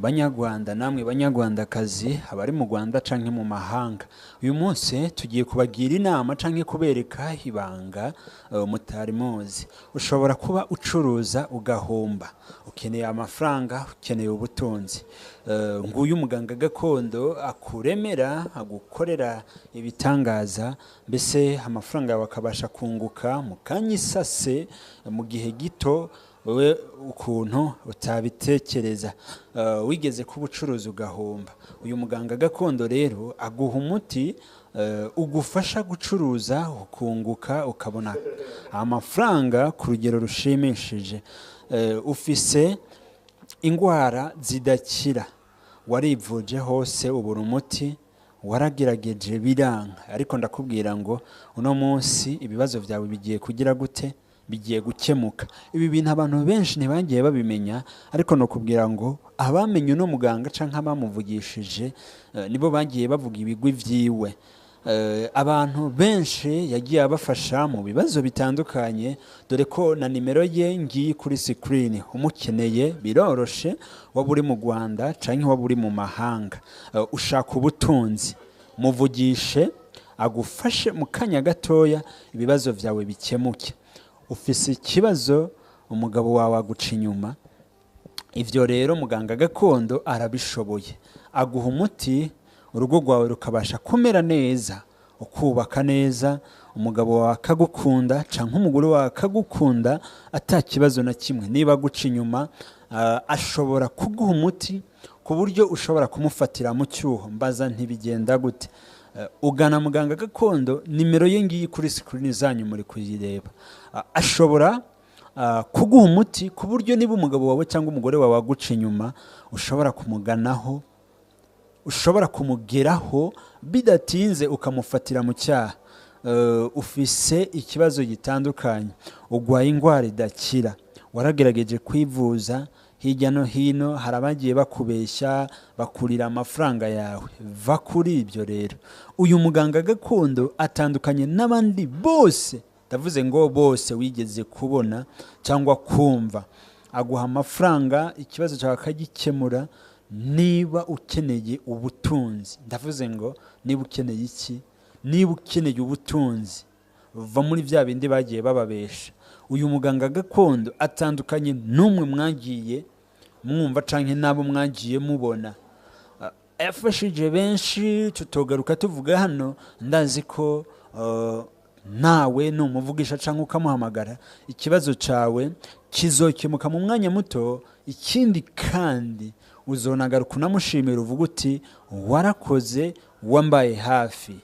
Banyarwanda namwe banyarwandakazi abari mu Rwanda canke mu mahanga, uyu munsi tugiye kubagira inama canke kubereka ibanga mutari muzi. Ushobora kuba ucuruza ugahomba, ukeneye amafaranga, ukeneye ubutunzi. Nguyu muganga gakondo akuremera, agukorera ibitangaza, mbese amafaranga yawe akabasha kunguka mu kanyisase mu gihe gito wewe ukuntu utabitekereza. Wigeze kuba ucuruzi ugahomba, uyu muganga gakondo rero aguha umuti ugufasha gucuruza ukunguka ukabona amafaranga ku rugero rushimishije. Ufise ingwara zidakira, warivuje hose ubura umuti, waragerageje biranga, ariko ndakubwira ngo uno munsi ibibazo byawe bigiye kugira gute? Bigiye gukemuka. Ibi bintu abantu benshi ntibagiye babimenya, ariko no kubwira ngo abamenye uno muganga canke abamuvugishije nibo bagiye bavuga ibigwi vyiwe. Abantu benshi yagiye abafasha mu bibazo bitandukanye, dore ko na nimero ye ngiye kuri screen. Umukeneye biroroshe, waba uri mu Rwanda canke waba uri mu mahanga, ushaka ubutunzi, muvugishe agufashe mu kanya gatoya ibibazo vyawe bikemuke. Ufise ikibazo umugabo wawe aguca inyuma, ivyo rero muganga gakondo arabishoboye, aguha umuti, urugo rwawe rukabasha kumera neza, ukubaka neza, umugabo wawe akagukunda canke umugore wawe akagukunda ata kibazo na kimwe. Niba aguca inyuma ashobora kuguha umuti ku buryo ushobora kumufatira mu cyuho. Mbaza ntibigenda gute? Ugana muganga gakondo, nimero ye ngiye kuri screen zanyu muri kuyireba. Ashobora kuguha umuti ku buryo niba umugabo wawe cyangwa umugore wawe aguca inyuma, ushobora kumuganaho, ushobora kumugeraho bidatinze ukamufatira mu cyaha. Ufise ikibazo gitandukanye, ugwaye ingwara idakira, waragerageje kwivuza hirya no hino, harabagiye bakubeshya bakurira amafaranga yawe. Va kuri ibyo rero. Uyu muganga gakondo atandukanye n'abandi bose, ndavuze ngo bose wigeze kubona cyangwa kumva. Aguha amafaranga, ikibazo cyawe akagikemura. Niba ukeneye ubutunzi, ndavuze ngo niba ukeneye iki? Niba ukeneye ubutunzi, va muri vya bindi bagiye bababesha. Uyu muganga gakondo atandukanye n'umwe mwagiye mwumva canke nabo mwagiye mubona. Yafashije benshi, tutogaruka tuvuga hano. Ndazi ko nawe numuvugisha canke ukamuhamagara, ikibazo cawe kizokemuka mu mwanya muto. Ikindi kandi uzonagaruka unamushimira, uvuga uti warakoze, wambaye hafi.